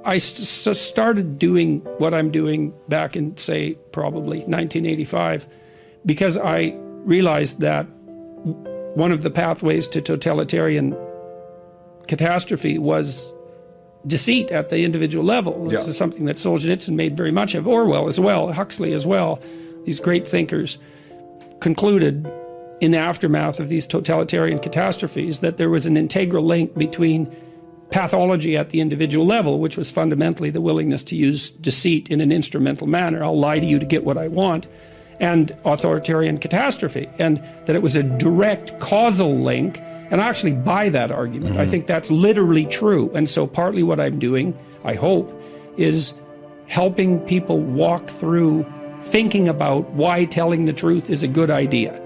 I started doing what I'm doing back in, say, probably 1985, because I realized that one of the pathways to totalitarian catastrophe was deceit at the individual level. This is something that Solzhenitsyn made very much of, Orwell as well, Huxley as well. These great thinkers concluded in the aftermath of these totalitarian catastrophes that there was an integral link between pathology at the individual level, which was fundamentally the willingness to use deceit in an instrumental manner. I'll lie to you to get what I want, and authoritarian catastrophe, and that it was a direct causal link. And I actually buy that argument. I think that's literally true. And so partly what I'm doing, I hope, is helping people walk through thinking about why telling the truth is a good idea.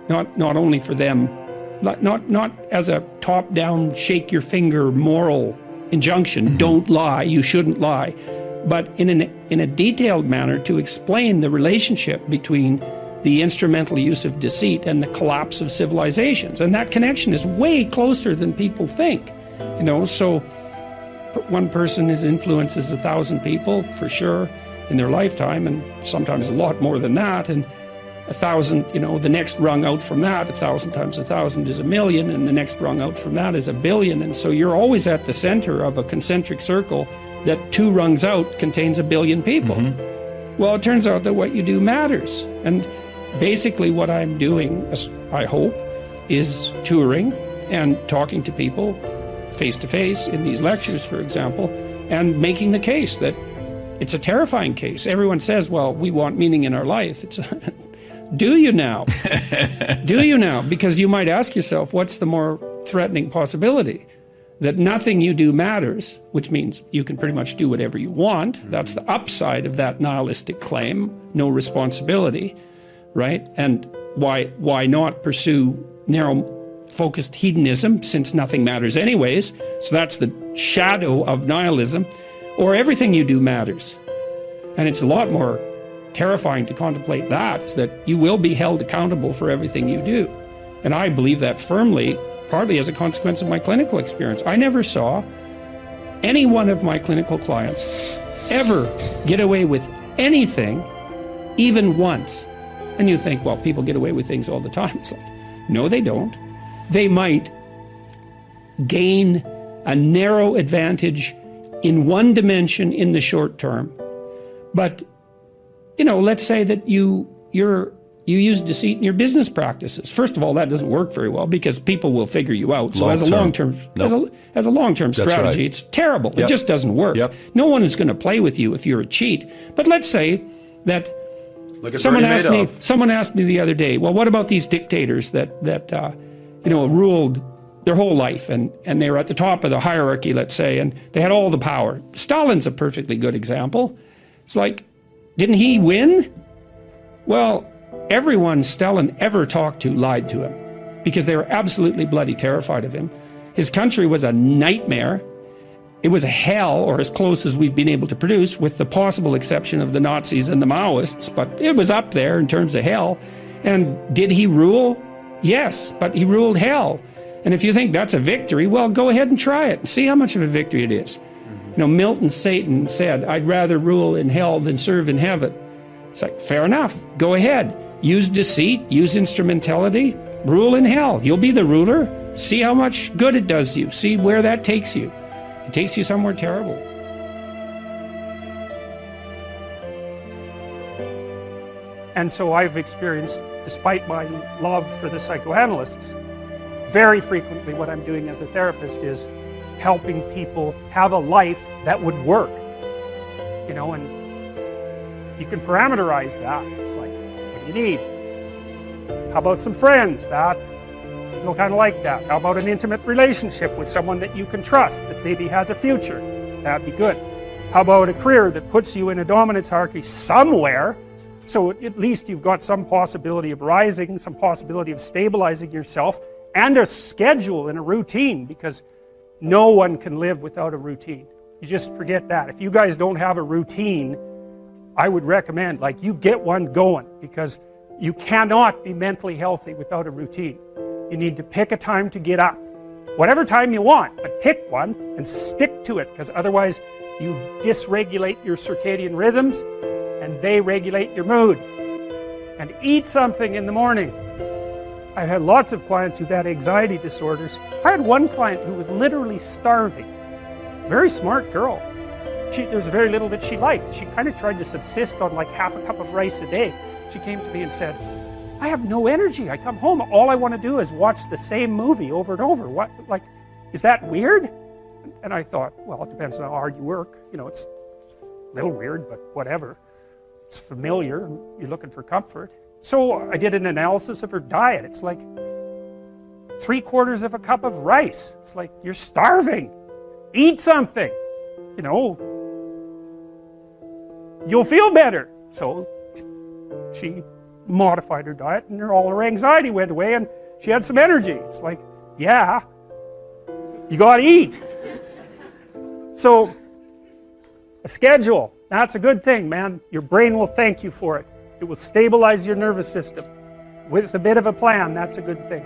Not only for them, not as a top-down, shake your finger moral injunction, don't lie, you shouldn't lie, but in a detailed manner to explain the relationship between the instrumental use of deceit and the collapse of civilizations. And that connection is way closer than people think. You know, so one person influences 1,000 people, for sure, in their lifetime, and sometimes a lot more than that. And 1,000, you know, the next rung out from that, 1,000 times 1,000 is 1,000,000, and the next rung out from that is 1,000,000,000. And so you're always at the center of a concentric circle that 2 rungs out contains 1,000,000,000 people. Well, it turns out that what you do matters. And basically what I'm doing, I hope, is touring and talking to people face to face in these lectures, for example, and making the case that it's a terrifying case. Everyone says, well, we want meaning in our life. Do you now? Do you now? Because you might ask yourself, what's the more threatening possibility? That nothing you do matters, which means you can pretty much do whatever you want. That's the upside of that nihilistic claim, no responsibility, right? And why not pursue narrow-focused hedonism, since nothing matters anyways? So that's the shadow of nihilism. Or everything you do matters. And it's a lot more terrifying to contemplate that, is that you will be held accountable for everything you do. And I believe that firmly, partly as a consequence of my clinical experience. I never saw any one of my clinical clients ever get away with anything, even once. And you think, well, people get away with things all the time. It's like, no, they don't. They might gain a narrow advantage in one dimension in the short term. But, you know, let's say that you use deceit in your business practices. First of all, that doesn't work very well because people will figure you out. So as a long-term strategy, it's terrible. It just doesn't work. No one is going to play with you if you're a cheat. But let's say that someone asked me the other day, well, what about these dictators that ruled their whole life, and they were at the top of the hierarchy, let's say, and they had all the power. Stalin's a perfectly good example. It's like, didn't he win? Well, everyone Stalin ever talked to lied to him because they were absolutely bloody terrified of him. His country was a nightmare. It was a hell, or as close as we've been able to produce, with the possible exception of the Nazis and the Maoists, but it was up there in terms of hell. And did he rule? Yes, but he ruled hell. And if you think that's a victory, well, go ahead and try it and see how much of a victory it is. You know, Milton's Satan said, I'd rather rule in hell than serve in heaven. It's like, fair enough, go ahead. Use deceit, use instrumentality, rule in hell. You'll be the ruler. See how much good it does you. See where that takes you. It takes you somewhere terrible. And so I've experienced, despite my love for the psychoanalysts, very frequently what I'm doing as a therapist is helping people have a life that would work. You know, and you can parameterize that. It's like, what do you need? How about some friends? That you'll kind of like that. How about an intimate relationship with someone that you can trust, that maybe has a future? That'd be good. How about a career that puts you in a dominance hierarchy somewhere, so at least you've got some possibility of rising, some possibility of stabilizing yourself, and a schedule and a routine, because no one can live without a routine. You just forget that. If you guys don't have a routine, I would recommend, like, you get one going, because you cannot be mentally healthy without a routine. You need to pick a time to get up. whatever time you want, but pick one and stick to it, because otherwise you dysregulate your circadian rhythms and they regulate your mood. And eat something in the morning. I've had lots of clients who've had anxiety disorders. I had one client who was literally starving. Very smart girl. There was very little that she liked. She kind of tried to subsist on like half a cup of rice a day. She came to me and said, I have no energy. I come home, all I want to do is watch the same movie over and over. What, like, is that weird? And I thought, well, it depends on how hard you work. You know, it's a little weird, but whatever. It's familiar, you're looking for comfort. So I did an analysis of her diet. It's like 3/4 of a cup of rice. It's like, you're starving. Eat something. You know, you'll feel better. So she modified her diet and all her anxiety went away and she had some energy. It's like, yeah, you gotta eat. So a schedule, that's a good thing, man. Your brain will thank you for it. It will stabilize your nervous system. With a bit of a plan, that's a good thing.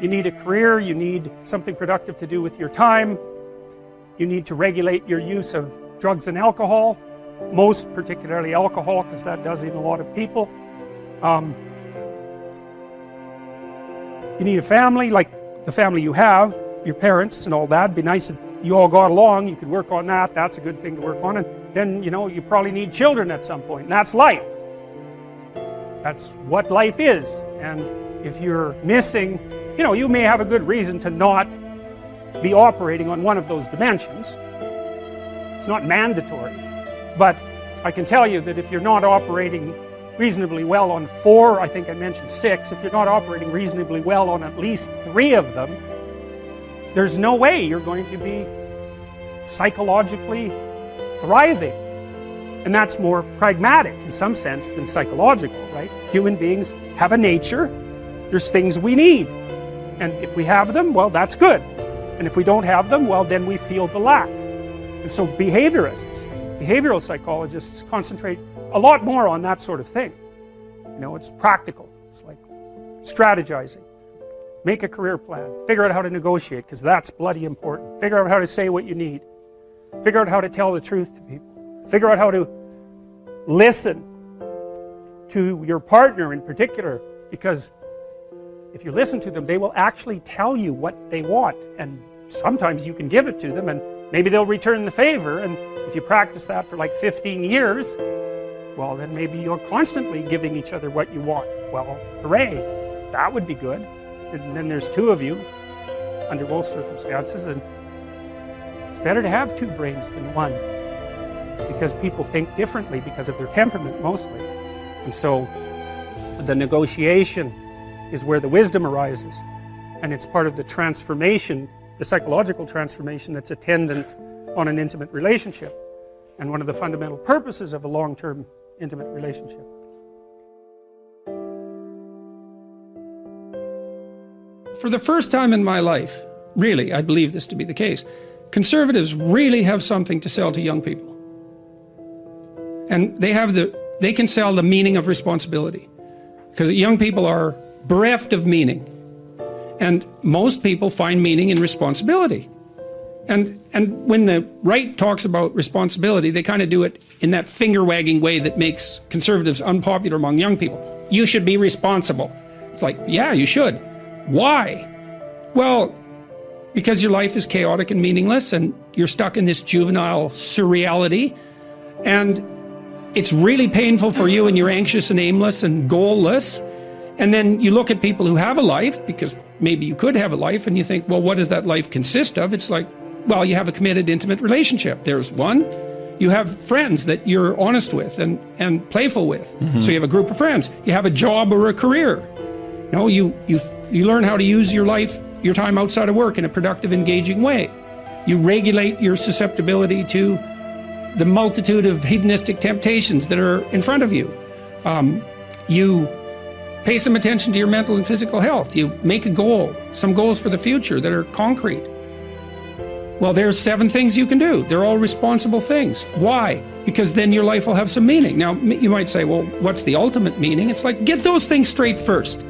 You need a career, you need something productive to do with your time. You need to regulate your use of drugs and alcohol, most particularly alcohol, because that does in a lot of people. You need a family, like the family you have, your parents and all that. It'd be nice if you all got along, you could work on that. That's a good thing to work on. And then, you know, you probably need children at some point, and that's life. That's what life is. And if you're missing, you know, you may have a good reason to not be operating on one of those dimensions. It's not mandatory. But I can tell you that if you're not operating reasonably well on 4, I think I mentioned 6, if you're not operating reasonably well on at least 3 of them, there's no way you're going to be psychologically thriving. And that's more pragmatic in some sense than psychological, right? Human beings have a nature. There's things we need. And if we have them, well, that's good. And if we don't have them, well, then we feel the lack. And so behaviorists, behavioral psychologists concentrate a lot more on that sort of thing. You know, it's practical. It's like strategizing. Make a career plan. Figure out how to negotiate, because that's bloody important. Figure out how to say what you need. Figure out how to tell the truth to people. Figure out how to listen to your partner in particular, because if you listen to them, they will actually tell you what they want, and sometimes you can give it to them and maybe they'll return the favor. And if you practice that for like 15 years, well, then maybe you're constantly giving each other what you want. Well, hooray, that would be good. And then there's 2 of you under both circumstances, and it's better to have 2 brains than 1, because people think differently because of their temperament mostly. And so the negotiation is where the wisdom arises, and it's part of the transformation, the psychological transformation that's attendant on an intimate relationship, and one of the fundamental purposes of a long-term intimate relationship. For the first time in my life, really, I believe this to be the case, conservatives really have something to sell to young people. And they can sell the meaning of responsibility, because young people are bereft of meaning, and most people find meaning in responsibility. And when the right talks about responsibility, they kind of do it in that finger-wagging way that makes conservatives unpopular among young people. You should be responsible. It's like, yeah, you should. Why? Well, because your life is chaotic and meaningless, and you're stuck in this juvenile surreality, and it's really painful for you, and you're anxious and aimless and goalless. And then you look at people who have a life, because maybe you could have a life, and you think, well, what does that life consist of? It's like, well, you have a committed, intimate relationship. There's one. You have friends that you're honest with and playful with. Mm-hmm. So you have a group of friends. You have a job or a career. No, you learn how to use your life, your time outside of work in a productive, engaging way. You regulate your susceptibility to the multitude of hedonistic temptations that are in front of you. You pay some attention to your mental and physical health. You make a goal, some goals for the future that are concrete. Well, there's 7 things you can do. They're all responsible things. Why? Because then your life will have some meaning. Now, you might say, well, what's the ultimate meaning? It's like, get those things straight first.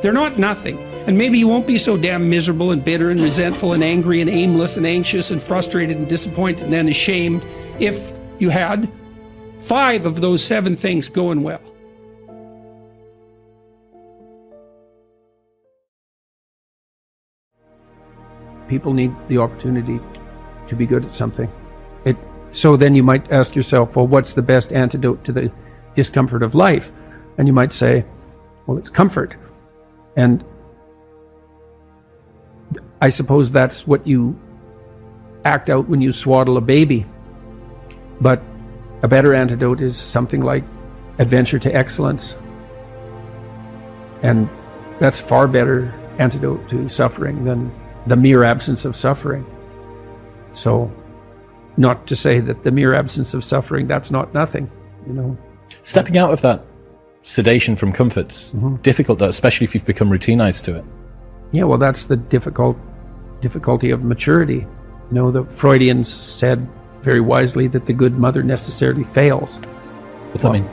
They're not nothing. And maybe you won't be so damn miserable and bitter and resentful and angry and aimless and anxious and frustrated and disappointed and ashamed if you had 5 of those 7 things going well. People need the opportunity to be good at something. So then you might ask yourself, well, what's the best antidote to the discomfort of life? And you might say, well, it's comfort. And I suppose that's what you act out when you swaddle a baby. But a better antidote is something like adventure to excellence. And that's far better antidote to suffering than the mere absence of suffering. So, not to say that the mere absence of suffering, that's not nothing, you know. Stepping out of that sedation from comfort's difficult, though, especially if you've become routinized to it. Yeah, well, that's the difficulty of maturity. You know, the Freudians said very wisely that the good mother necessarily fails. What's that mean?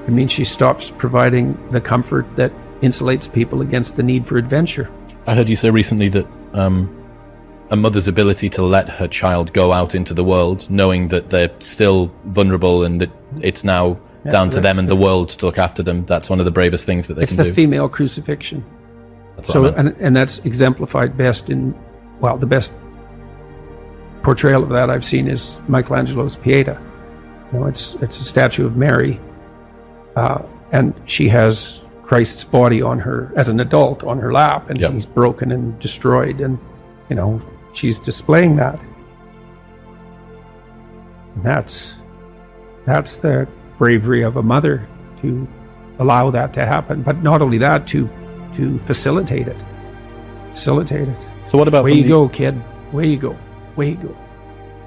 It means she stops providing the comfort that insulates people against the need for adventure. I heard you say recently that a mother's ability to let her child go out into the world, knowing that they're still vulnerable and that it's now down to them and the world to look after them, that's one of the bravest things that they can do. It's the female crucifixion. And that's exemplified best in, well, the best portrayal of that I've seen is Michelangelo's Pieta. You know, it's a statue of Mary, and she has Christ's body on her, as an adult, on her lap, and he's broken and destroyed, and, you know, she's displaying that. And that's the bravery of a mother, to allow that to happen. But not only that, to facilitate it. So what about... Away you go, kid. Away you go. Away you go.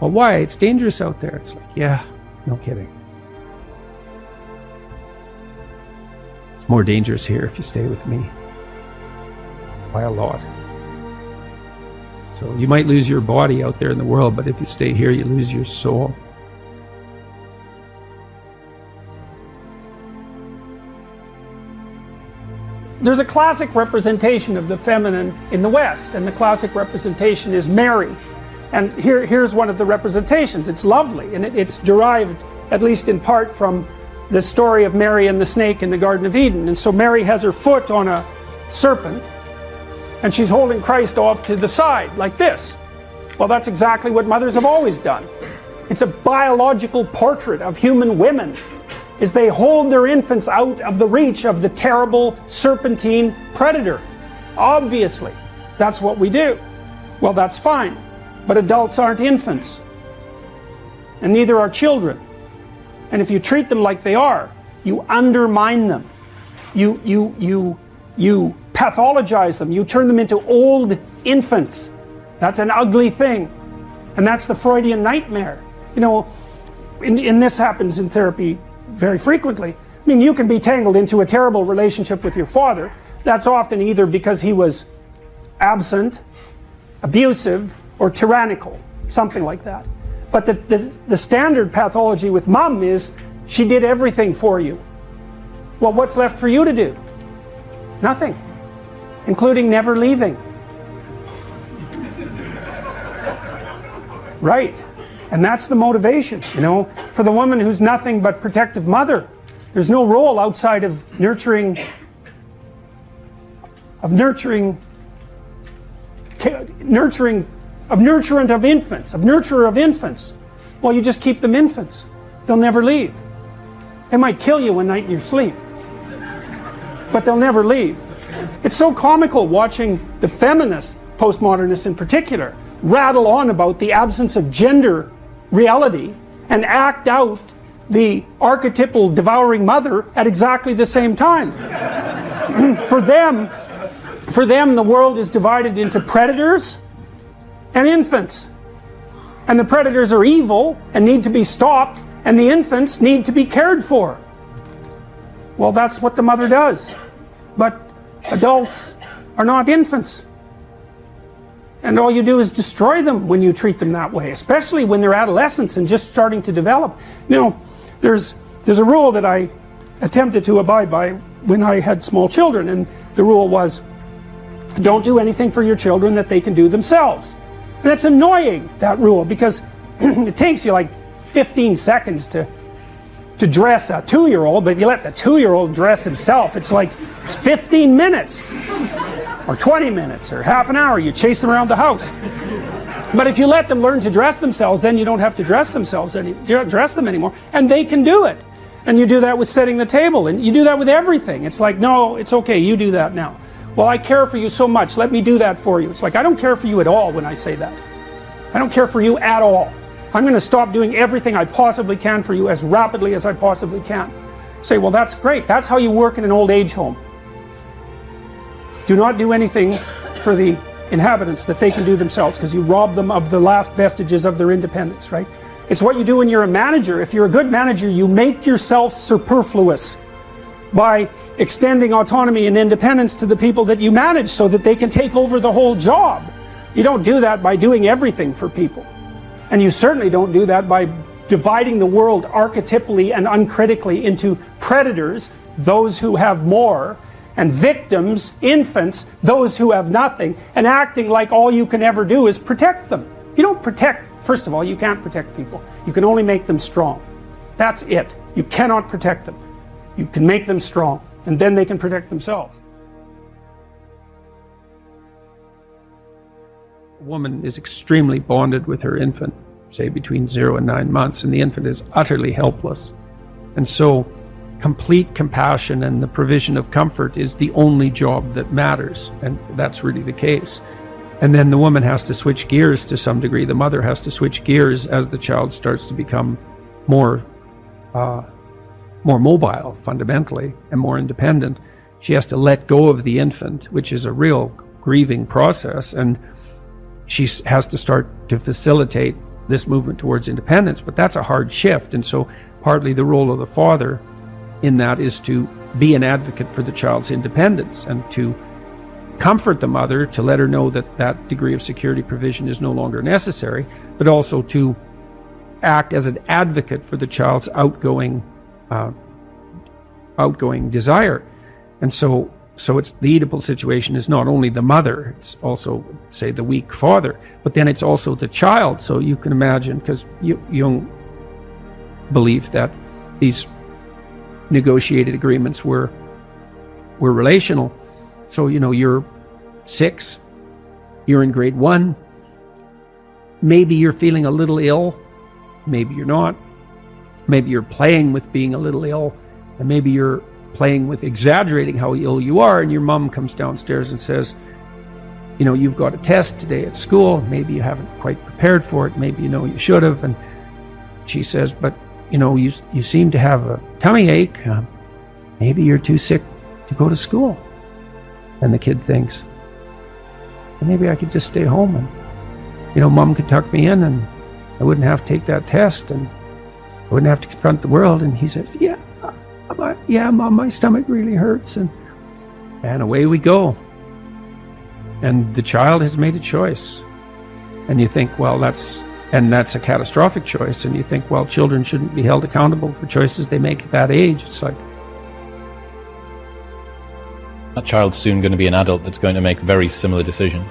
Well, why? It's dangerous out there. It's like, yeah, no kidding. It's more dangerous here if you stay with me. By a lot. So you might lose your body out there in the world, but if you stay here, you lose your soul. There's a classic representation of the feminine in the West, and the classic representation is Mary. And here's one of the representations. It's lovely, and it's derived, at least in part, from the story of Mary and the snake in the Garden of Eden. And so Mary has her foot on a serpent, and she's holding Christ off to the side, like this. Well, that's exactly what mothers have always done. It's a biological portrait of human women, is they hold their infants out of the reach of the terrible serpentine predator. Obviously, that's what we do. Well, that's fine, but adults aren't infants, and neither are children. And if you treat them like they are, you undermine them. You pathologize them. You turn them into old infants. That's an ugly thing, and that's the Freudian nightmare. You know, and this happens in therapy very frequently. I mean, you can be tangled into a terrible relationship with your father. That's often either because he was absent, abusive, or tyrannical, something like that. But the standard pathology with mom is she did everything for you. Well, what's left for you to do? Nothing, including never leaving. Right. And that's the motivation, you know, for the woman who's nothing but protective mother. There's no role outside of nurturant of nurturer of infants. Well, you just keep them infants. They'll never leave. They might kill you one night in your sleep, but they'll never leave. It's so comical watching the feminists, postmodernists in particular, rattle on about the absence of gender reality and act out the archetypal devouring mother at exactly the same time. For them, the world is divided into predators and infants. And the predators are evil and need to be stopped, and the infants need to be cared for. Well, that's what the mother does. But adults are not infants. And all you do is destroy them when you treat them that way, especially when they're adolescents and just starting to develop. You know, there's a rule that I attempted to abide by when I had small children, and the rule was, Don't do anything for your children that they can do themselves. And that's annoying, that rule, because it takes you like 15 seconds to dress a 2-year-old, but if you let the 2-year-old dress himself, it's 15 minutes, or 20 minutes, or half an hour. You chase them around the house. But if you let them learn to dress themselves, then you don't have to dress them anymore, and they can do it. And you do that with setting the table, and you do that with everything. It's like, no, it's okay, you do that now. Well, I care for you so much, let me do that for you. It's like, I don't care for you at all when I say that. I don't care for you at all. I'm going to stop doing everything I possibly can for you as rapidly as I possibly can. Say, well, that's great. That's how you work in an old age home. Do not do anything for the inhabitants that they can do themselves, because you rob them of the last vestiges of their independence, right? It's what you do when you're a manager. If you're a good manager, you make yourself superfluous by extending autonomy and independence to the people that you manage so that they can take over the whole job. You don't do that by doing everything for people. And you certainly don't do that by dividing the world archetypally and uncritically into predators, those who have more, and victims, infants, those who have nothing, and acting like all you can ever do is protect them. You don't protect, first of all, you can't protect people. You can only make them strong. That's it. You cannot protect them. You can make them strong, and then they can protect themselves. A woman is extremely bonded with her infant, say between 0 and 9 months, and the infant is utterly helpless. And so complete compassion and the provision of comfort is the only job that matters, and that's really the case. And then the woman has to switch gears to some degree. The mother has to switch gears as the child starts to become more mobile, fundamentally, and more independent. She has to let go of the infant, which is a real grieving process, and she has to start to facilitate this movement towards independence. But that's a hard shift, and so partly the role of the father in that is to be an advocate for the child's independence and to comfort the mother, to let her know that that degree of security provision is no longer necessary, but also to act as an advocate for the child's outgoing desire. And so it's the Oedipal situation is not only the mother, it's also, say, the weak father, but then it's also the child. So you can imagine, because Jung believed that these negotiated agreements were relational. So, you're 6, you're in grade 1, maybe you're feeling a little ill, maybe you're not, maybe you're playing with being a little ill, and maybe you're playing with exaggerating how ill you are, and your mom comes downstairs and says, you've got a test today at school, maybe you haven't quite prepared for it, maybe you should have, and she says, but you seem to have a tummy ache, maybe you're too sick to go to school. And the kid thinks, well, maybe I could just stay home and, mom could tuck me in and I wouldn't have to take that test and I wouldn't have to confront the world. And he says, yeah, Mom, my stomach really hurts. And away we go. And the child has made a choice. And you think, well, that's a catastrophic choice. And you think, well, children shouldn't be held accountable for choices they make at that age. It's like, that child's soon going to be an adult that's going to make very similar decisions.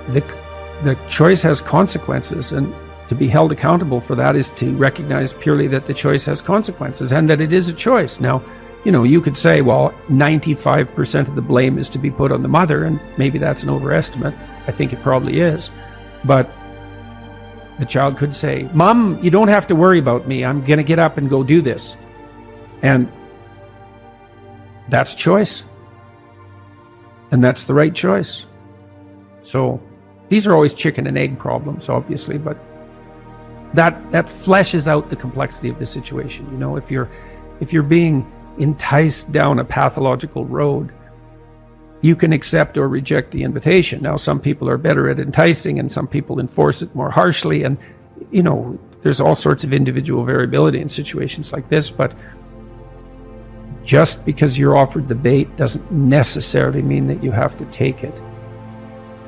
The choice has consequences, and to be held accountable for that is to recognize purely that the choice has consequences and that it is a choice. Now, you could say, well, 95% of the blame is to be put on the mother, and maybe that's an overestimate. I think it probably is. But the child could say, Mom, you don't have to worry about me. I'm going to get up and go do this. And that's choice. And that's the right choice. So these are always chicken and egg problems, obviously, but that fleshes out the complexity of the situation. If you're being enticed down a pathological road, you can accept or reject the invitation. Now, some people are better at enticing and some people enforce it more harshly, and there's all sorts of individual variability in situations like this, but just because you're offered the bait doesn't necessarily mean that you have to take it.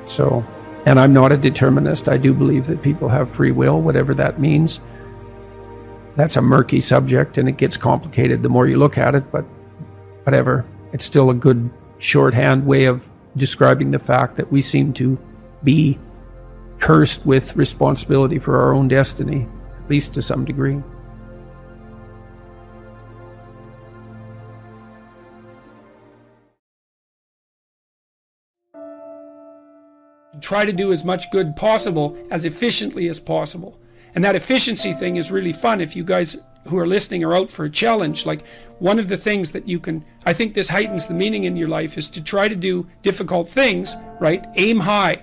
So, and I'm not a determinist. I do believe that people have free will, whatever that means. That's a murky subject and it gets complicated the more you look at it, but whatever. It's still a good shorthand way of describing the fact that we seem to be cursed with responsibility for our own destiny, at least to some degree. Try to do as much good possible as efficiently as possible. And that efficiency thing is really fun. If you guys who are listening are out for a challenge, like one of the things that you can, I think this heightens the meaning in your life, is to try to do difficult things, right? Aim high.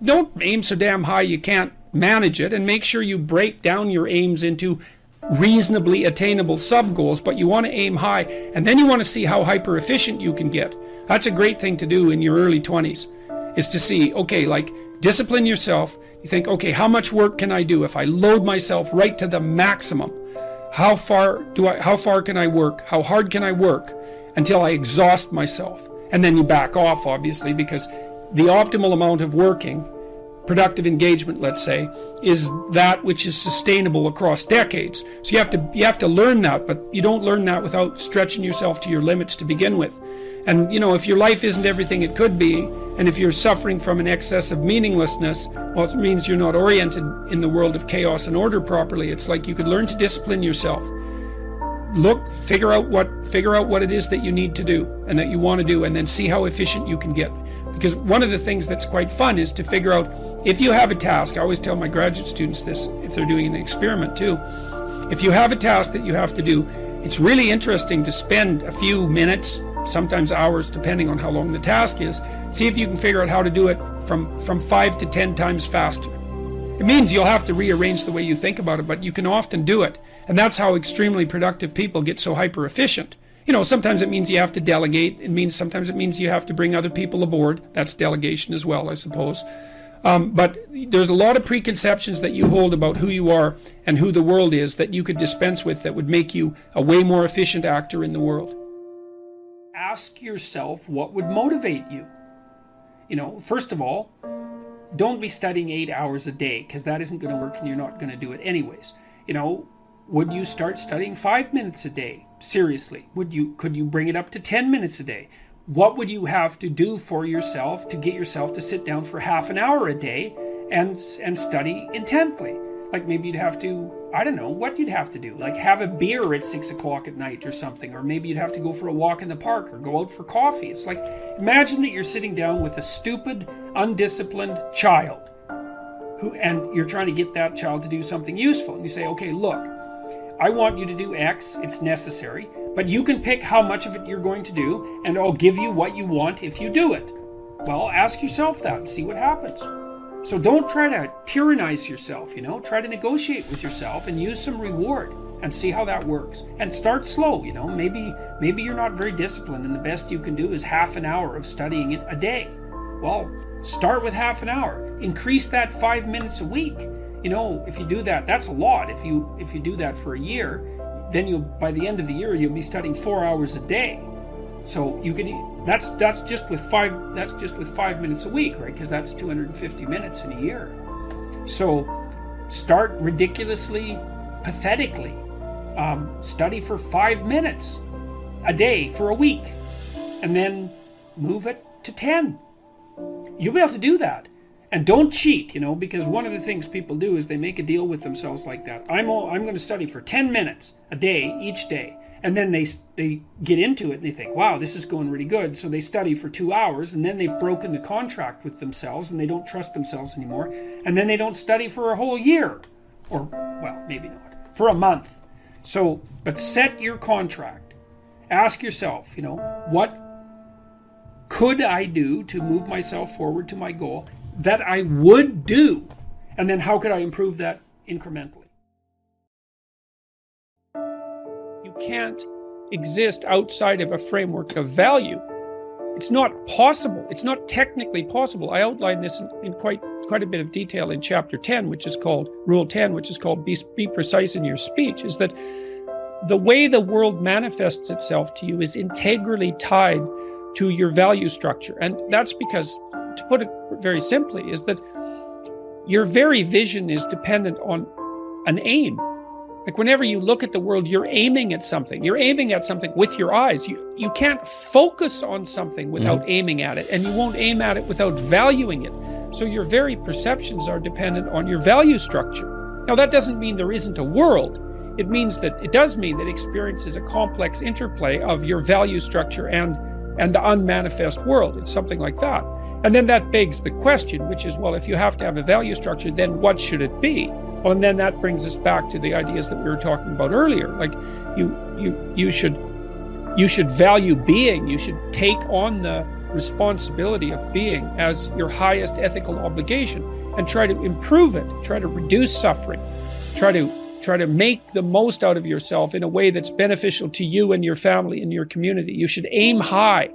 Don't aim so damn high you can't manage it, and make sure you break down your aims into reasonably attainable sub-goals, but you want to aim high, and then you want to see how hyper efficient you can get. That's a great thing to do in your early 20s, is to see, okay, like discipline yourself. You think, okay, how much work can I do if I load myself right to the maximum? How far can I work? How hard can I work until I exhaust myself? And then you back off, obviously, because the optimal amount of working, productive engagement, let's say, is that which is sustainable across decades. So you have to learn that, but you don't learn that without stretching yourself to your limits to begin with. And if your life isn't everything it could be, and if you're suffering from an excess of meaninglessness, well, it means you're not oriented in the world of chaos and order properly. It's like you could learn to discipline yourself. Figure out what it is that you need to do and that you want to do, and then see how efficient you can get. Because one of the things that's quite fun is to figure out, if you have a task, I always tell my graduate students this, if they're doing an experiment too, if you have a task that you have to do, it's really interesting to spend a few minutes, sometimes hours, depending on how long the task is, see if you can figure out how to do it from 5 to 10 times faster. It means you'll have to rearrange the way you think about it, but you can often do it. And that's how extremely productive people get so hyper efficient. Sometimes it means you have to delegate. Sometimes it means you have to bring other people aboard. That's delegation as well, I suppose. But there's a lot of preconceptions that you hold about who you are and who the world is that you could dispense with, that would make you a way more efficient actor in the world. Ask yourself what would motivate you. First of all, don't be studying 8 hours a day, because that isn't going to work and you're not going to do it anyways. Would you start studying 5 minutes a day? Seriously, could you bring it up to 10 minutes a day? What would you have to do for yourself to get yourself to sit down for half an hour a day and study intently? Like maybe you'd have to, I don't know what you'd have to do, like have a beer at 6 o'clock at night or something, or maybe you'd have to go for a walk in the park or go out for coffee. It's like, imagine that you're sitting down with a stupid, undisciplined child and you're trying to get that child to do something useful. And you say, okay, look, I want you to do X, it's necessary, but you can pick how much of it you're going to do, and I'll give you what you want if you do it. Well, ask yourself that and see what happens. So don't try to tyrannize yourself, try to negotiate with yourself and use some reward and see how that works. And start slow, maybe you're not very disciplined and the best you can do is half an hour of studying it a day. Well, start with half an hour. Increase that 5 minutes a week. If you do that, that's a lot. If you do that for a year, then by the end of the year, you'll be studying 4 hours a day. So you can, that's just with 5 minutes a week, right? Because that's 250 minutes in a year. So start ridiculously, pathetically. Study for 5 minutes a day for a week, and then move it to 10. You'll be able to do that. And don't cheat, because one of the things people do is they make a deal with themselves like that. I'm going to study for 10 minutes a day, each day. And then they get into it and they think, wow, this is going really good. So they study for 2 hours, and then they've broken the contract with themselves and they don't trust themselves anymore. And then they don't study for a whole year. Or, well, maybe not. For a month. So, but set your contract. Ask yourself, what could I do to move myself forward to my goal that I would do? And then how could I improve that incrementally? You can't exist outside of a framework of value. It's not possible. It's not technically possible. I outlined this in quite a bit of detail in chapter 10, which is called Rule 10, which is called Be Precise in Your Speech, is that the way the world manifests itself to you is integrally tied to your value structure. And that's because, to put it very simply, is that your very vision is dependent on an aim. Like whenever you look at the world, you're aiming at something. You're aiming at something with your eyes. You can't focus on something without aiming at it, and you won't aim at it without valuing it. So your very perceptions are dependent on your value structure. Now that doesn't mean there isn't a world. It does mean that experience is a complex interplay of your value structure and the unmanifest world. It's something like that. And then that begs the question, which is, well, if you have to have a value structure, then what should it be? Well, and then that brings us back to the ideas that we were talking about earlier. Like you should value being. You should take on the responsibility of being as your highest ethical obligation and try to improve it, try to reduce suffering, try to make the most out of yourself in a way that's beneficial to you and your family and your community. You should aim high,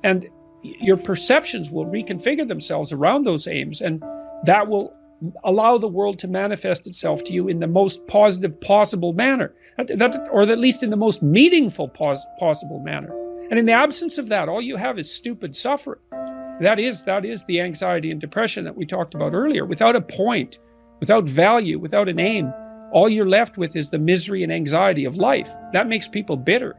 and your perceptions will reconfigure themselves around those aims, and that will allow the world to manifest itself to you in the most positive possible manner, or at least in the most meaningful possible manner. And in the absence of that, all you have is stupid suffering. That is the anxiety and depression that we talked about earlier. Without a point, without value, without an aim, all you're left with is the misery and anxiety of life. That makes people bitter.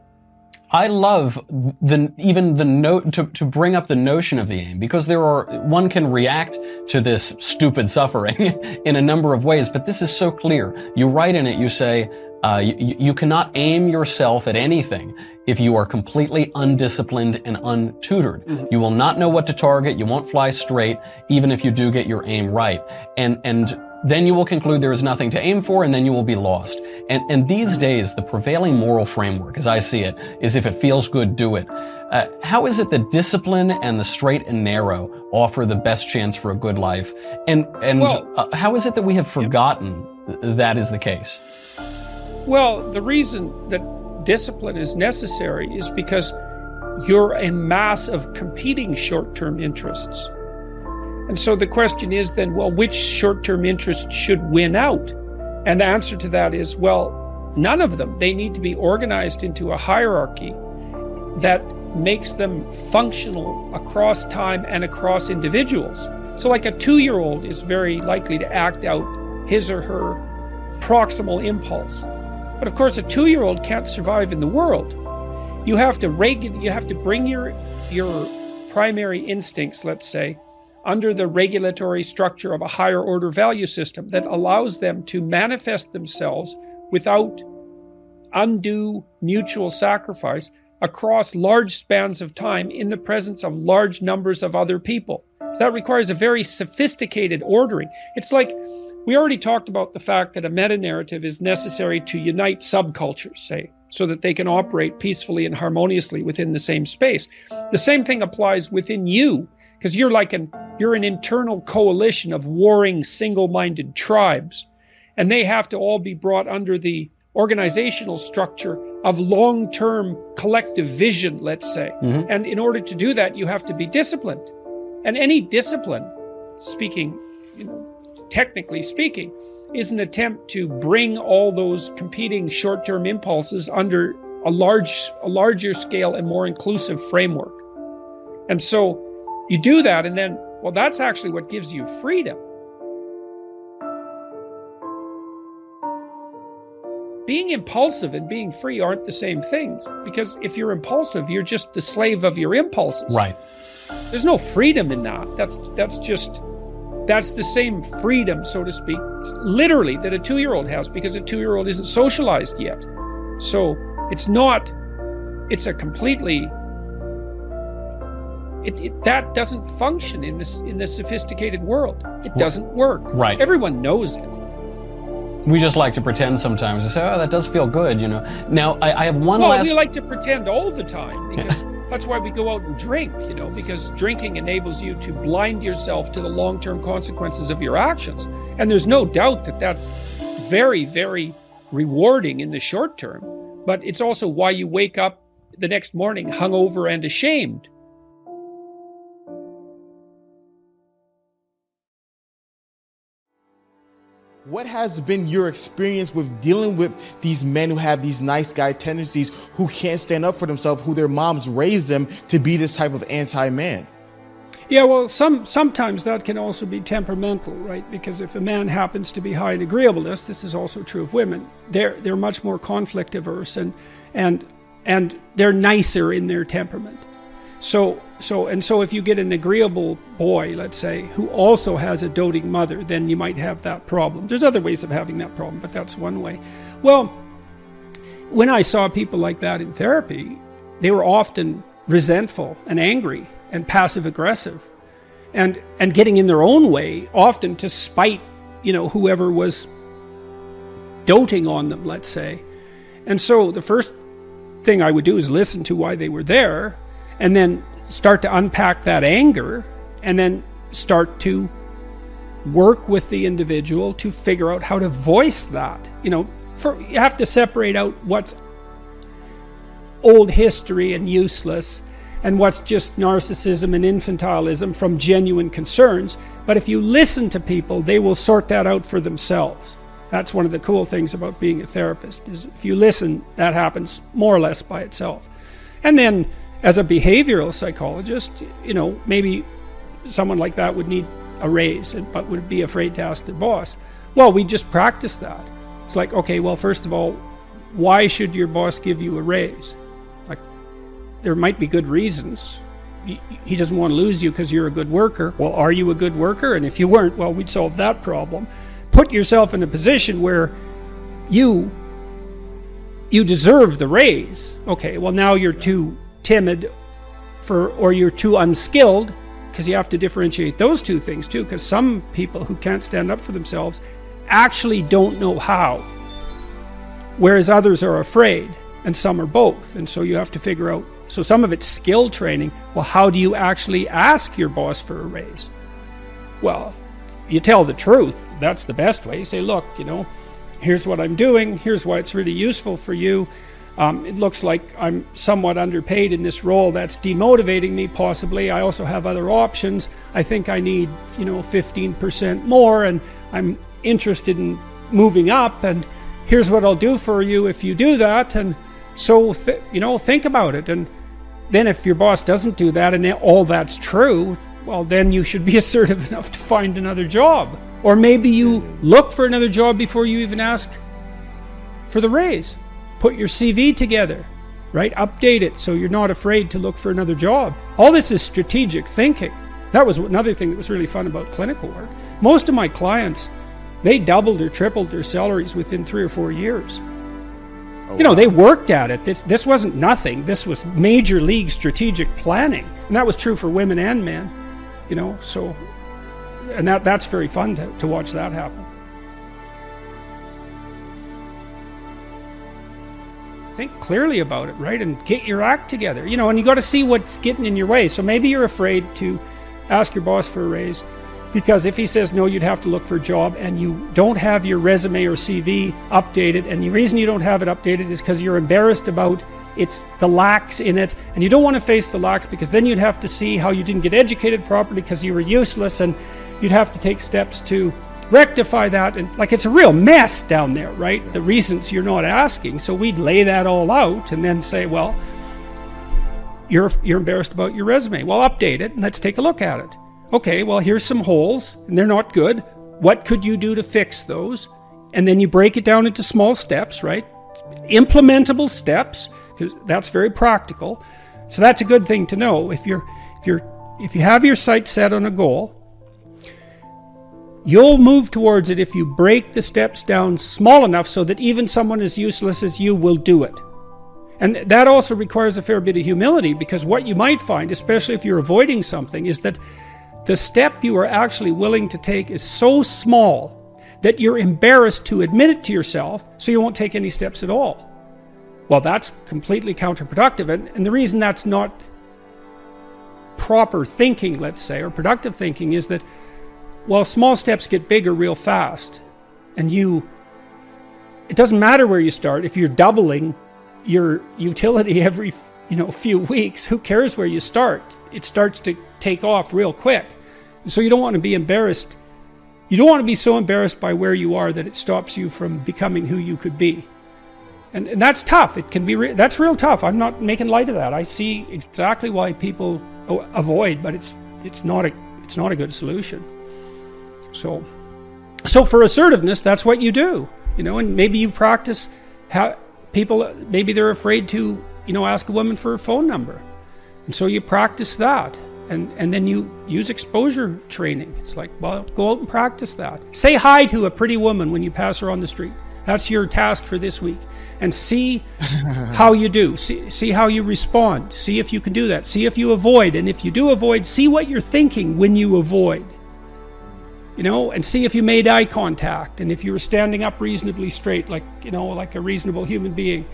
I love to bring up the notion of the aim, because one can react to this stupid suffering in a number of ways, but this is so clear. You write in it, you say, you cannot aim yourself at anything if you are completely undisciplined and untutored. You will not know what to target. You won't fly straight, even if you do get your aim right. And then you will conclude there is nothing to aim for, and then you will be lost. And these days, the prevailing moral framework, as I see it, is if it feels good, do it. How is it that discipline and the straight and narrow offer the best chance for a good life? And how is it that we have forgotten that is the case? Well, the reason that discipline is necessary is because you're a mass of competing short-term interests. And so the question is then, well, which short-term interest should win out? And the answer to that is, well, none of them. They need to be organized into a hierarchy that makes them functional across time and across individuals. So like a 2-year-old is very likely to act out his or her proximal impulse. But of course, a 2-year-old can't survive in the world. You have to bring your primary instincts, let's say, under the regulatory structure of a higher order value system that allows them to manifest themselves without undue mutual sacrifice across large spans of time in the presence of large numbers of other people. So that requires a very sophisticated ordering. It's like, we already talked about the fact that a meta-narrative is necessary to unite subcultures, say, so that they can operate peacefully and harmoniously within the same space. The same thing applies within you, because you're an internal coalition of warring single-minded tribes, and they have to all be brought under the organizational structure of long-term collective vision, let's say. And in order to do that, you have to be disciplined. And any discipline, technically speaking, is an attempt to bring all those competing short-term impulses under a larger scale and more inclusive framework. And so you do that, and then, well, that's actually what gives you freedom. Being impulsive and being free aren't the same things, because if you're impulsive, you're just the slave of your impulses. Right. There's no freedom in that. That's the same freedom, so to speak, literally, that a 2-year-old has, because a 2-year-old isn't socialized yet. So it's a completely, that doesn't function in the sophisticated world. It doesn't work. Right. Everyone knows it. We just like to pretend sometimes and say, oh, that does feel good, Now, I have one last... we like to pretend all the time, because that's why we go out and drink, because drinking enables you to blind yourself to the long-term consequences of your actions. And there's no doubt that that's very, very rewarding in the short term, but it's also why you wake up the next morning hungover and ashamed. What has been your experience with dealing with these men who have these nice guy tendencies, who can't stand up for themselves, who their moms raised them to be this type of anti-man? Yeah, well, sometimes that can also be temperamental, right? Because if a man happens to be high in agreeableness, this is also true of women. They're much more conflict averse and they're nicer in their temperament. So if you get an agreeable boy, let's say, who also has a doting mother, then you might have that problem. There's other ways of having that problem, but that's one way. Well, when I saw people like that in therapy, they were often resentful and angry and passive aggressive and getting in their own way, often to spite, whoever was doting on them, let's say. And so the first thing I would do is listen to why they were there, and then start to unpack that anger, and then start to work with the individual to figure out how to voice that. You have to separate out what's old history and useless and what's just narcissism and infantilism from genuine concerns. But if you listen to people, they will sort that out for themselves. That's one of the cool things about being a therapist, is if you listen, that happens more or less by itself. And then as a behavioral psychologist, maybe someone like that would need a raise, but would be afraid to ask their boss. Well, we just practice that. It's like, okay, well, first of all, why should your boss give you a raise? Like, there might be good reasons. He doesn't want to lose you because you're a good worker. Well, are you a good worker? And if you weren't, well, we'd solve that problem. Put yourself in a position where you deserve the raise. Okay, well, now you're too timid or you're too unskilled, because you have to differentiate those two things too, because some people who can't stand up for themselves actually don't know how, whereas others are afraid, and some are both. And so you have to figure out, so some of it's skill training. Well, how do you actually ask your boss for a raise? Well, you tell the truth. That's the best way. You say, look, here's what I'm doing, here's why it's really useful for you. It looks like I'm somewhat underpaid in this role. That's demotivating me, possibly. I also have other options. I think I need, 15% more, and I'm interested in moving up, and here's what I'll do for you if you do that. And so, think about it. And then if your boss doesn't do that and all that's true, well, then you should be assertive enough to find another job. Or maybe you look for another job before you even ask for the raise. Put your CV together, right? Update it so you're not afraid to look for another job. All this is strategic thinking. That was another thing that was really fun about clinical work. Most of my clients, they doubled or tripled their salaries within 3 or 4 years. They worked at it. This wasn't nothing. This was major league strategic planning. And that was true for women and men, so, and that's very fun to watch that happen. Think clearly about it, right? And get your act together, and you got to see what's getting in your way. So maybe you're afraid to ask your boss for a raise because if he says no, you'd have to look for a job, and you don't have your resume or CV updated. And the reason you don't have it updated is because you're embarrassed about the lacks in it, and you don't want to face the lacks because then you'd have to see how you didn't get educated properly because you were useless, and you'd have to take steps to rectify that. And it's a real mess down there, right? The reasons you're not asking. So we'd lay that all out and then say, well, you're embarrassed about your resume. Well, update it and let's take a look at it. Okay, well, here's some holes and they're not good. What could you do to fix those? And then you break it down into small steps, right? Implementable steps, because that's very practical. So that's a good thing to know. If you have your sights set on a goal, you'll move towards it if you break the steps down small enough so that even someone as useless as you will do it. And that also requires a fair bit of humility, because what you might find, especially if you're avoiding something, is that the step you are actually willing to take is so small that you're embarrassed to admit it to yourself, so you won't take any steps at all. Well, that's completely counterproductive. And the reason that's not proper thinking, let's say, or productive thinking, is that, well, small steps get bigger real fast. And it doesn't matter where you start. If you're doubling your utility every few weeks, who cares where you start? It starts to take off real quick. So you don't want to be embarrassed. You don't want to be so embarrassed by where you are that it stops you from becoming who you could be. And that's tough. It can be that's real tough. I'm not making light of that. I see exactly why people avoid, but it's it's not a good solution. So for assertiveness, that's what you do, you know, and maybe you practice how people, maybe they're afraid to, you know, ask a woman for her phone number. And so you practice that. And then you use exposure training. It's like, well, go out and practice that. Say hi to a pretty woman when you pass her on the street. That's your task for this week. And see how you do. See how you respond. See if you can do that. See if you avoid. And if you do avoid, see what you're thinking when you avoid. You know, and see if you made eye contact. And if you were standing up reasonably straight, like, you know, like a reasonable human being.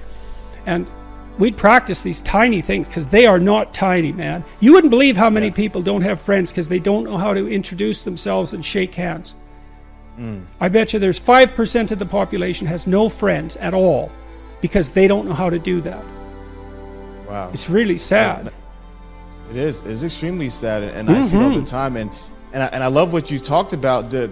And we'd practice these tiny things, because they are not tiny, man. You wouldn't believe how many people don't have friends because they don't know how to introduce themselves and shake hands. I bet you there's 5% of the population has no friends at all because they don't know how to do that. Wow. It's really sad. It is. It's extremely sad, and I see it all the time. And I love what you talked about, the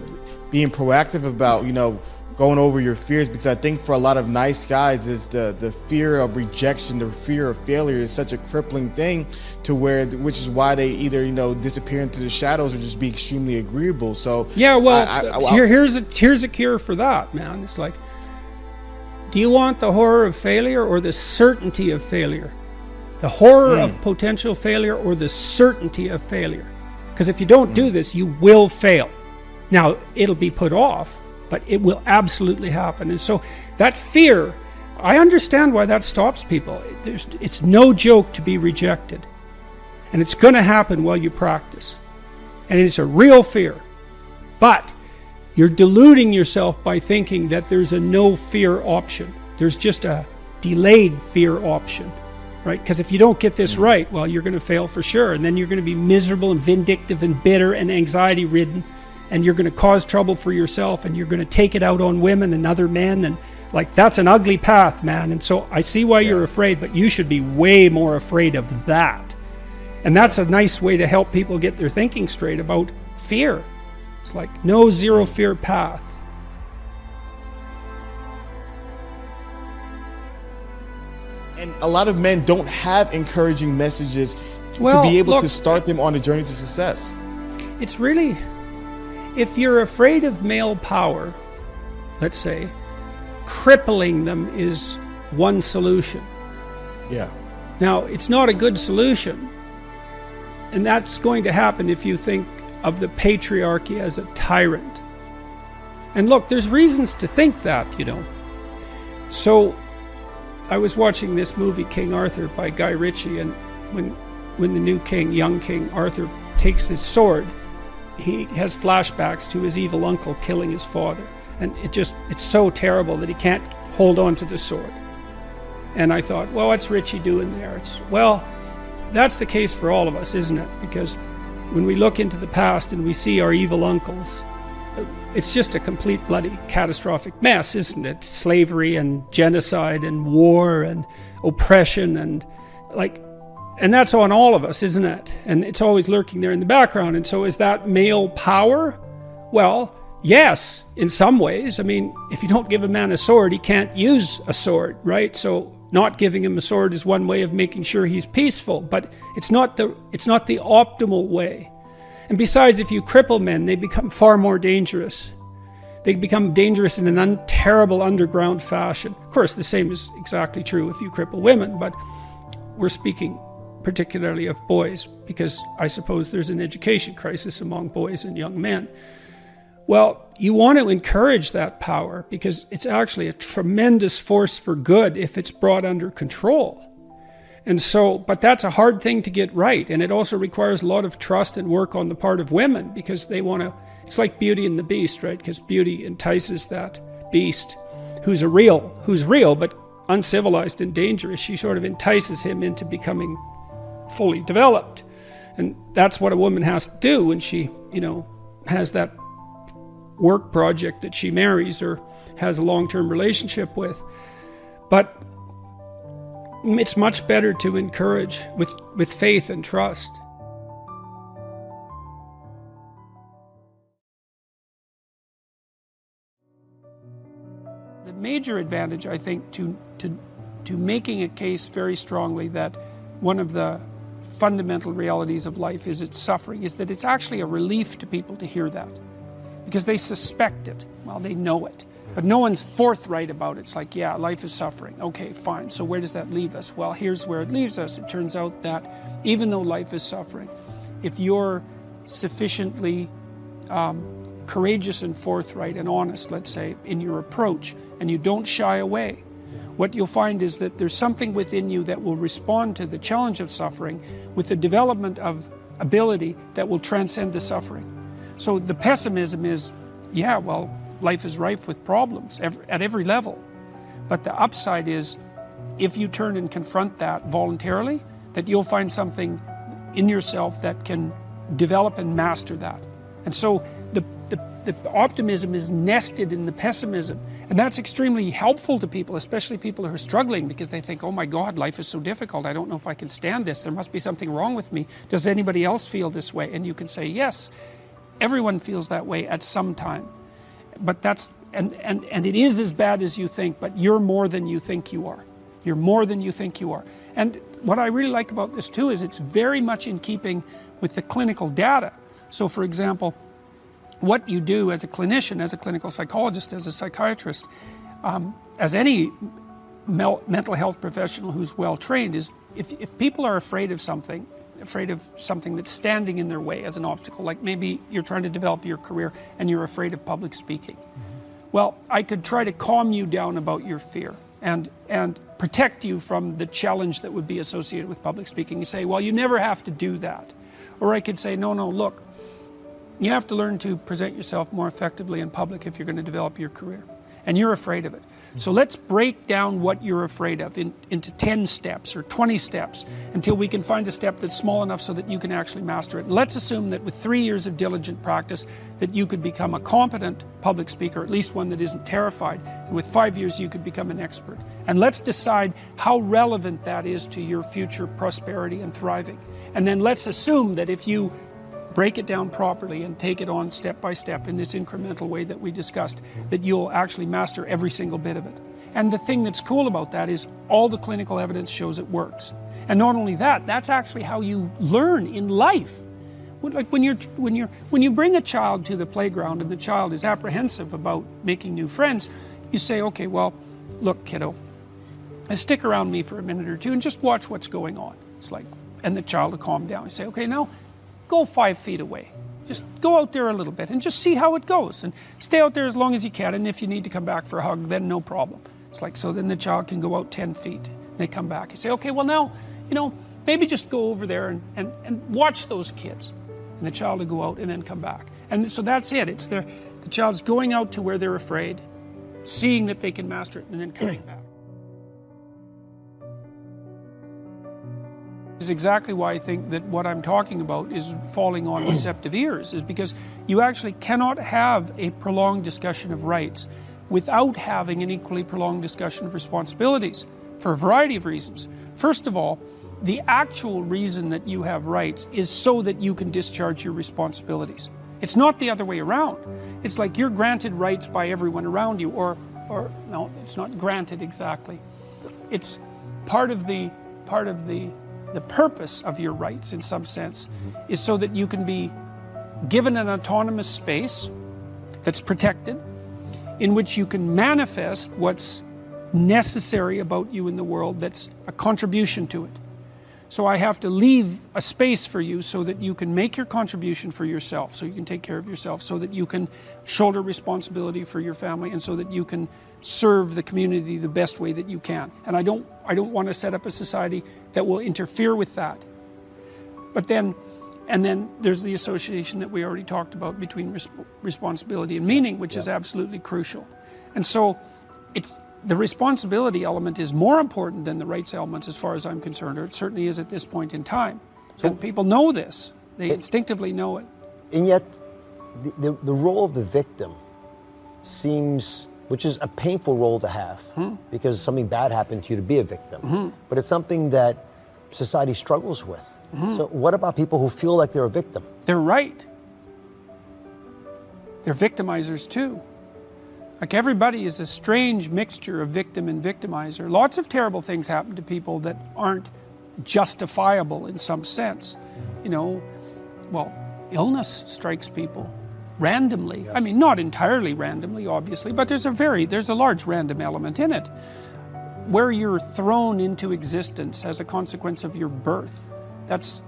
being proactive about, you know, going over your fears, because I think for a lot of nice guys is the fear of rejection, the fear of failure is such a crippling thing to where, which is why they either, you know, disappear into the shadows or just be extremely agreeable. So yeah, well, here's a cure for that, man. It's like, do you want the horror of failure or the certainty of failure? The horror of potential failure or the certainty of failure? Because if you don't do this, you will fail. Now, it'll be put off, but it will absolutely happen. And so that fear, I understand why that stops people. It's no joke to be rejected. And it's going to happen while you practice. And it's a real fear. But you're deluding yourself by thinking that there's a no fear option. There's just a delayed fear option, right? Because if you don't get this right, well, you're going to fail for sure. And then you're going to be miserable and vindictive and bitter and anxiety ridden. And you're going to cause trouble for yourself, and you're going to take it out on women and other men, and like, that's an ugly path, man. And so I see why you're afraid, but you should be way more afraid of that. And that's a nice way to help people get their thinking straight about fear. It's like no zero fear path. And a lot of men don't have encouraging messages to be able to start them on a journey to success. It's really, if you're afraid of male power, let's say, crippling them is one solution. Yeah. Now, it's not a good solution. And that's going to happen if you think of the patriarchy as a tyrant. And look, there's reasons to think that, you know. So, I was watching this movie, King Arthur, by Guy Ritchie, and when the new king, young King Arthur, takes his sword, he has flashbacks to his evil uncle killing his father. And it's so terrible that he can't hold on to the sword. And I thought, well, what's Ritchie doing there? Well, that's the case for all of us, isn't it? Because when we look into the past and we see our evil uncles, it's just a complete bloody catastrophic mess, isn't it? Slavery and genocide and war and oppression and that's on all of us, isn't it? And it's always lurking there in the background. And so is that male power? Well, yes, in some ways. I mean, if you don't give a man a sword, he can't use a sword, right? So not giving him a sword is one way of making sure he's peaceful, but it's not the optimal way. And besides, if you cripple men, they become far more dangerous. They become dangerous in an terrible underground fashion. Of course, the same is exactly true if you cripple women, but we're speaking particularly of boys, because I suppose there's an education crisis among boys and young men. Well, you want to encourage that power because it's actually a tremendous force for good if it's brought under control. And so, but that's a hard thing to get right. And it also requires a lot of trust and work on the part of women, because they want to, it's like Beauty and the Beast, right? Because beauty entices that beast who's real, but uncivilized and dangerous. She sort of entices him into becoming fully developed. And that's what a woman has to do when she, you know, has that work project that she marries or has a long-term relationship with. But it's much better to encourage with faith and trust. The major advantage, I think, to making a case very strongly that one of the fundamental realities of life is its suffering, is that it's actually a relief to people to hear that. Because they suspect it. Well, they know it. But no one's forthright about it. It's like, yeah, life is suffering. Okay, fine. So where does that leave us? Well, here's where it leaves us. It turns out that even though life is suffering, if you're sufficiently courageous and forthright and honest, let's say, in your approach, and you don't shy away, what you'll find is that there's something within you that will respond to the challenge of suffering with the development of ability that will transcend the suffering. So the pessimism is, yeah, well, life is rife with problems at every level. But the upside is, if you turn and confront that voluntarily, that you'll find something in yourself that can develop and master that. And so the optimism is nested in the pessimism. And that's extremely helpful to people, especially people who are struggling, because they think, oh my God, life is so difficult. I don't know if I can stand this. There must be something wrong with me. Does anybody else feel this way? And you can say, yes, everyone feels that way at some time. But that's, and it is as bad as you think, but you're more than you think you are. You're more than you think you are. And what I really like about this too is it's very much in keeping with the clinical data. So for example, what you do as a clinician, as a clinical psychologist, as a psychiatrist, as any mental health professional who's well trained, is if people are afraid of something that's standing in their way as an obstacle, like maybe you're trying to develop your career and you're afraid of public speaking. Well, I could try to calm you down about your fear and protect you from the challenge that would be associated with public speaking. You say, well, you never have to do that. Or I could say, no, look, you have to learn to present yourself more effectively in public if you're going to develop your career. And you're afraid of it. So let's break down what you're afraid of into 10 steps or 20 steps until we can find a step that's small enough so that you can actually master it. And let's assume that with 3 years of diligent practice that you could become a competent public speaker, at least one that isn't terrified. And with 5 years you could become an expert. And let's decide how relevant that is to your future prosperity and thriving. And then let's assume that if you break it down properly and take it on step by step in this incremental way that we discussed, that you'll actually master every single bit of it. And the thing that's cool about that is all the clinical evidence shows it works. And not only that, that's actually how you learn in life. Like when you bring a child to the playground and the child is apprehensive about making new friends, you say, okay, well, look, kiddo, stick around me for a minute or two and just watch what's going on. It's like, and the child will calm down. You say, okay, now go 5 feet away. Just go out there a little bit and just see how it goes. And stay out there as long as you can. And if you need to come back for a hug, then no problem. It's like, so then the child can go out 10 feet. And they come back. You say, okay, well now, maybe just go over there and watch those kids. And the child will go out and then come back. And so that's it. It's the child's going out to where they're afraid, seeing that they can master it, and then coming back. Is exactly why I think that what I'm talking about is falling on receptive ears, is because you actually cannot have a prolonged discussion of rights without having an equally prolonged discussion of responsibilities for a variety of reasons. First of all, the actual reason that you have rights is so that you can discharge your responsibilities. It's not the other way around. It's like you're granted rights by everyone around you, or no, it's not granted exactly. It's part of the purpose of your rights, in some sense, is so that you can be given an autonomous space that's protected, in which you can manifest what's necessary about you in the world that's a contribution to it. So I have to leave a space for you so that you can make your contribution for yourself, so you can take care of yourself, so that you can shoulder responsibility for your family, and so that you can serve the community the best way that you can. And I don't want to set up a society that will interfere with that. But then there's the association that we already talked about between responsibility and meaning, which is absolutely crucial. And so the responsibility element is more important than the rights element as far as I'm concerned, or it certainly is at this point in time. And people know this. They instinctively know it. And yet, the role of the victim seems, which is a painful role to have, because something bad happened to you to be a victim. But it's something that society struggles with. So what about people who feel like they're a victim? They're right. They're victimizers too. Like everybody is a strange mixture of victim and victimizer. Lots of terrible things happen to people that aren't justifiable in some sense. Well, illness strikes people randomly. I mean, not entirely randomly, obviously, but there's a large random element in it, where you're thrown into existence as a consequence of your birth. That's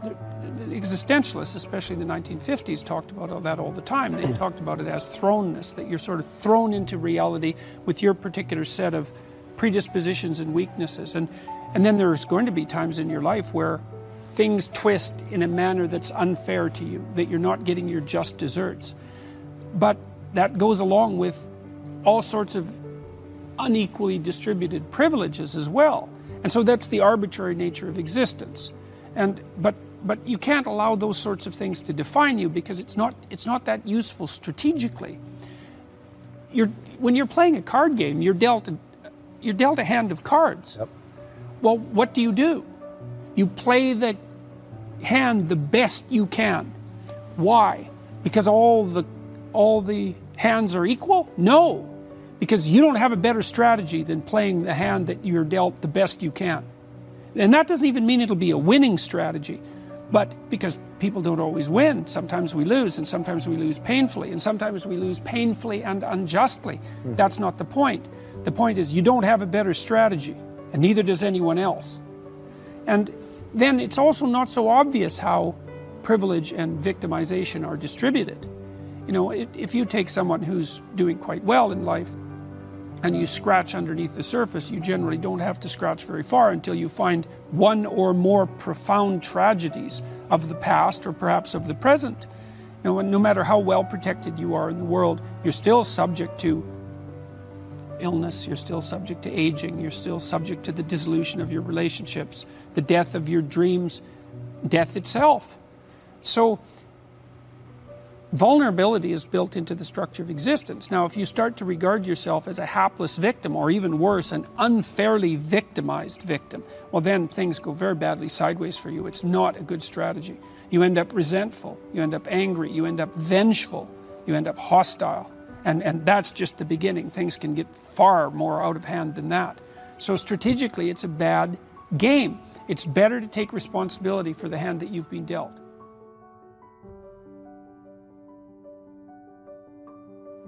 existentialists, especially in the 1950s, talked about that all the time. They talked about it as thrownness, that you're sort of thrown into reality with your particular set of predispositions and weaknesses. And then there's going to be times in your life where things twist in a manner that's unfair to you, that you're not getting your just deserts. But that goes along with all sorts of unequally distributed privileges as well. And so that's the arbitrary nature of existence. But you can't allow those sorts of things to define you, because it's not that useful strategically. When you're playing a card game, you're dealt a hand of cards. Yep. Well, what do? You play the hand the best you can. Why? Because all the hands are equal? No, because you don't have a better strategy than playing the hand that you're dealt the best you can. And that doesn't even mean it'll be a winning strategy, but because people don't always win. Sometimes we lose, and sometimes we lose painfully, and sometimes we lose painfully and unjustly. That's not the point. The point is you don't have a better strategy, and neither does anyone else. And then it's also not so obvious how privilege and victimization are distributed. If you take someone who's doing quite well in life and you scratch underneath the surface, you generally don't have to scratch very far until you find one or more profound tragedies of the past, or perhaps of the present. And no matter how well protected you are in the world, you're still subject to illness, you're still subject to aging, you're still subject to the dissolution of your relationships, the death of your dreams, death itself. So vulnerability is built into the structure of existence. Now, if you start to regard yourself as a hapless victim, or even worse, an unfairly victimized victim, well, then things go very badly sideways for you. It's not a good strategy. You end up resentful, you end up angry, you end up vengeful, you end up hostile. And that's just the beginning. Things can get far more out of hand than that. So strategically, it's a bad game. It's better to take responsibility for the hand that you've been dealt.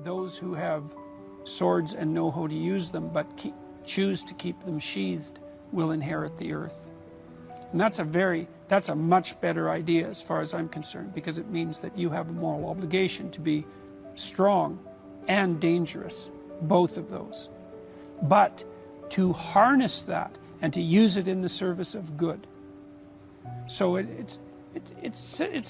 Those who have swords and know how to use them, but choose to keep them sheathed, will inherit the earth. And that's a much better idea as far as I'm concerned, because it means that you have a moral obligation to be strong and dangerous, both of those. But to harness that and to use it in the service of good. So it's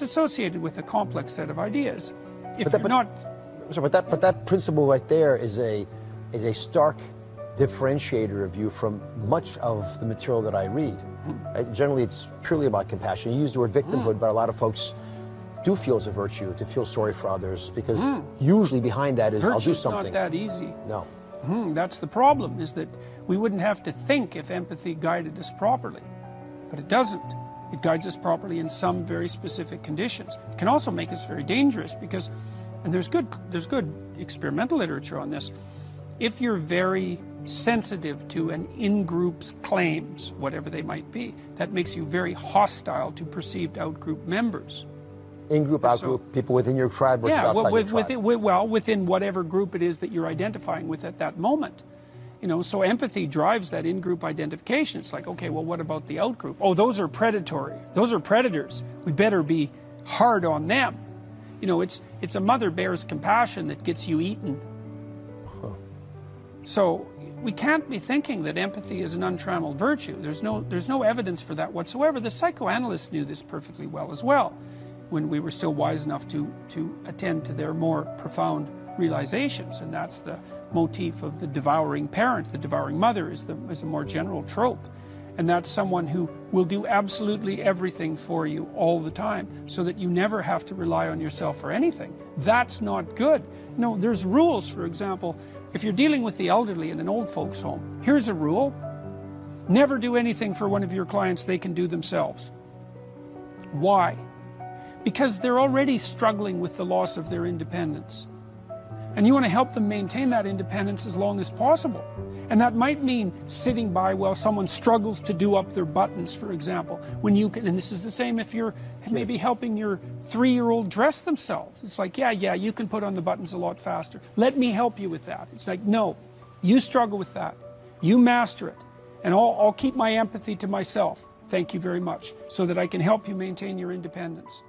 associated with a complex set of ideas. But that principle right there is a stark differentiator of you from much of the material that I read. Generally, it's purely about compassion. You use the word victimhood, but a lot of folks do feel it's a virtue to feel sorry for others, because usually behind that is I'll do something. Virtue's not that easy. No. That's the problem, is that we wouldn't have to think if empathy guided us properly. But it doesn't. It guides us properly in some very specific conditions. It can also make us very dangerous because, and there's good experimental literature on this, if you're very sensitive to an in-group's claims, whatever they might be, that makes you very hostile to perceived out-group members. In-group, out-group, people within your tribe versus outside your tribe. Within whatever group it is that you're identifying with at that moment. So empathy drives that in-group identification. It's like, okay, well, what about the out-group? Oh, those are predatory. Those are predators. We better be hard on them. It's a mother bear's compassion that gets you eaten. So we can't be thinking that empathy is an untrammeled virtue. There's no evidence for that whatsoever. The psychoanalysts knew this perfectly well as well, when we were still wise enough to attend to their more profound realizations. And that's the motif of the devouring parent. The devouring mother is a more general trope. And that's someone who will do absolutely everything for you all the time, so that you never have to rely on yourself for anything. That's not good. No, there's rules. For example, if you're dealing with the elderly in an old folks home, here's a rule: never do anything for one of your clients they can do themselves. Why? Because they're already struggling with the loss of their independence. And you want to help them maintain that independence as long as possible. And that might mean sitting by while someone struggles to do up their buttons, for example. When you can, and this is the same if you're maybe helping your 3-year-old dress themselves. It's like, yeah, you can put on the buttons a lot faster. Let me help you with that. It's like, no, you struggle with that. You master it. And I'll keep my empathy to myself. Thank you very much. So that I can help you maintain your independence.